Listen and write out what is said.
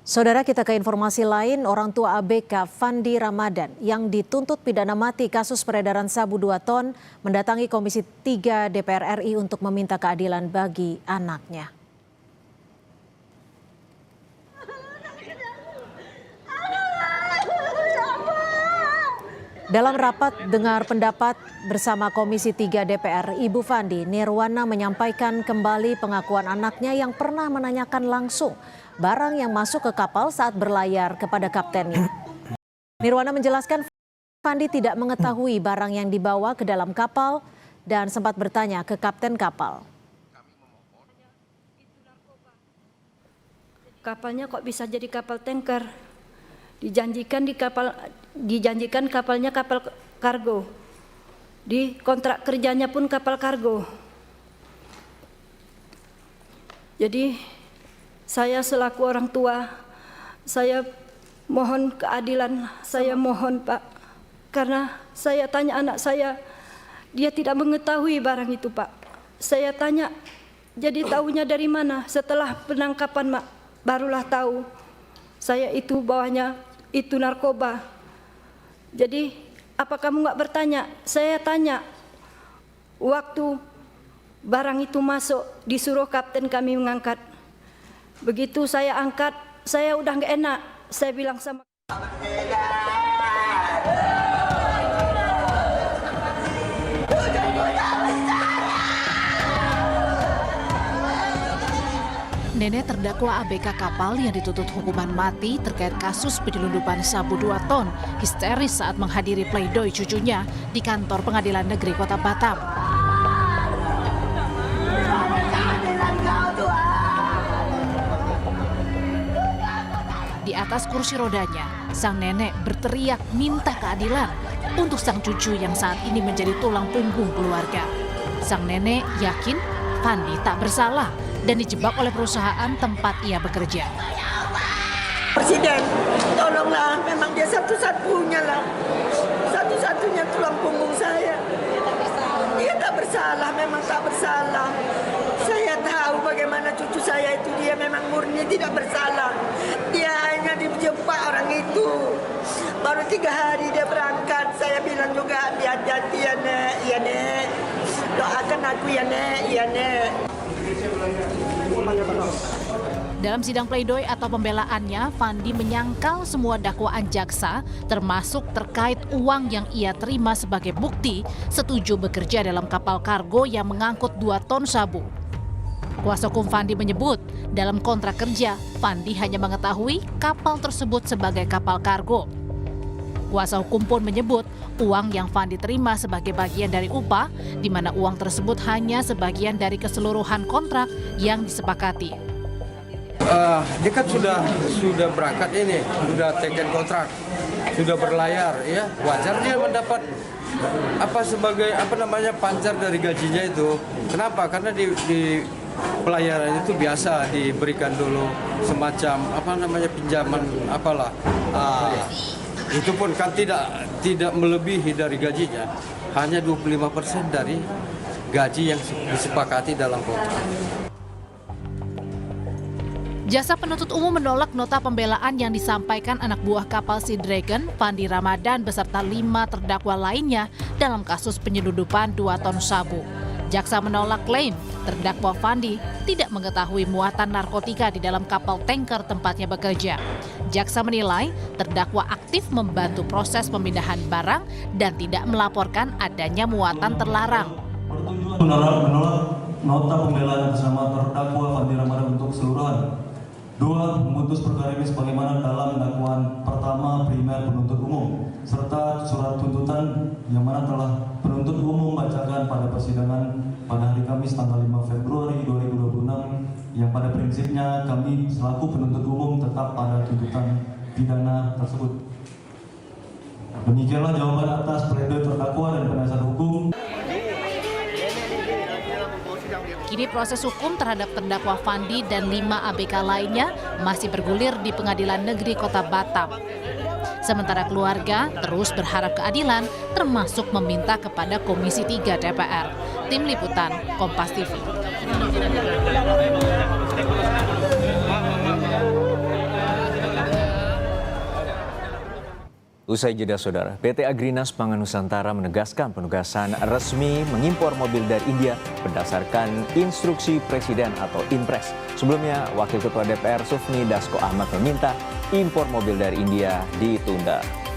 Saudara, kita ke informasi lain. Orang tua ABK Fandi Ramadan yang dituntut pidana mati kasus peredaran sabu 2 ton mendatangi Komisi 3 DPR RI untuk meminta keadilan bagi anaknya. Dalam rapat dengar pendapat bersama Komisi 3 DPR, Ibu Fandi Nirwana menyampaikan kembali pengakuan anaknya yang pernah menanyakan langsung barang yang masuk ke kapal saat berlayar kepada kaptennya. Nirwana menjelaskan Fandi tidak mengetahui barang yang dibawa ke dalam kapal dan sempat bertanya ke kapten kapal. Kapalnya kok bisa jadi kapal tanker? Dijanjikan kapalnya kapal kargo. Di kontrak kerjanya pun kapal kargo. Jadi saya selaku orang tua, saya mohon keadilan, saya mohon Pak. Karena saya tanya anak saya, dia tidak mengetahui barang itu Pak. Saya tanya, jadi tahunya dari mana? Setelah penangkapan Mak, barulah tahu saya itu bawahnya itu narkoba. Jadi apa kamu nggak bertanya? Saya tanya, waktu barang itu masuk disuruh kapten kami mengangkat. Begitu saya angkat, saya udah nggak enak. Saya bilang sama Nenek terdakwa ABK kapal yang dituntut hukuman mati terkait kasus penyelundupan sabu 2 ton histeris saat menghadiri pledoi cucunya di kantor Pengadilan Negeri Kota Batam. Di atas kursi rodanya, sang nenek berteriak minta keadilan untuk sang cucu yang saat ini menjadi tulang punggung keluarga. Sang nenek yakin Fandi tak bersalah dan dijebak oleh perusahaan tempat ia bekerja. Presiden, tolonglah, memang dia satu-satunya lah, satu-satunya tulang punggung saya. Dia tak bersalah, memang tak bersalah. Saya tahu bagaimana cucu saya itu, dia memang murni tidak bersalah. Dia hanya dijebak orang itu. Baru 3 hari dia berangkat, saya bilang juga hati-hati ya Nek, ya Nek. Doakan aku ya Nek, ya Nek. Dalam sidang pledoi atau pembelaannya, Fandi menyangkal semua dakwaan jaksa, termasuk terkait uang yang ia terima sebagai bukti setuju bekerja dalam kapal kargo yang mengangkut 2 ton sabu. Kuasa hukum Fandi menyebut, dalam kontrak kerja, Fandi hanya mengetahui kapal tersebut sebagai kapal kargo. Kuasa hukum pun menyebut uang yang Fandi terima sebagai bagian dari upah, di mana uang tersebut hanya sebagian dari keseluruhan kontrak yang disepakati. Dia kan sudah berangkat ini, sudah taken kontrak, sudah berlayar, ya wajar dia mendapat sebagai pancar dari gajinya itu. Kenapa? Karena di pelayaran itu biasa diberikan dulu semacam pinjaman itu pun kan tidak melebihi dari gajinya, hanya 25% dari gaji yang disepakati dalam kontrak. Jaksa penuntut umum menolak nota pembelaan yang disampaikan anak buah kapal Sea Dragon, Fandi Ramadan beserta 5 terdakwa lainnya dalam kasus penyelundupan 2 ton sabu. Jaksa menolak klaim terdakwa Fandi tidak mengetahui muatan narkotika di dalam kapal tanker tempatnya bekerja. Jaksa menilai terdakwa aktif membantu proses pemindahan barang dan tidak melaporkan adanya muatan terlarang. Menolak nota pembelaan bersama terdakwa Fandi Ramadan untuk keseluruhan. 2. Memutus perkara ini sebagaimana dalam dakwaan pertama primer penuntut umum, serta surat tuntutan yang mana telah penuntut umum bacakan pada persidangan pada hari Kamis tanggal 5 Februari 2026, yang pada prinsipnya kami selaku penuntut umum tetap pada tuntutan pidana tersebut. Demikianlah jawaban atas pledoi terdakwa dan penasihat hukum. Kini proses hukum terhadap terdakwa Fandi dan 5 ABK lainnya masih bergulir di Pengadilan Negeri Kota Batam. Sementara keluarga terus berharap keadilan, termasuk meminta kepada Komisi 3 DPR. Tim Liputan, Kompas TV. Usai jeda saudara, PT Agrinas Pangan Nusantara menegaskan penugasan resmi mengimpor mobil dari India berdasarkan instruksi Presiden atau Inpres. Sebelumnya, Wakil Ketua DPR Sufmi Dasko Ahmad meminta impor mobil dari India ditunda.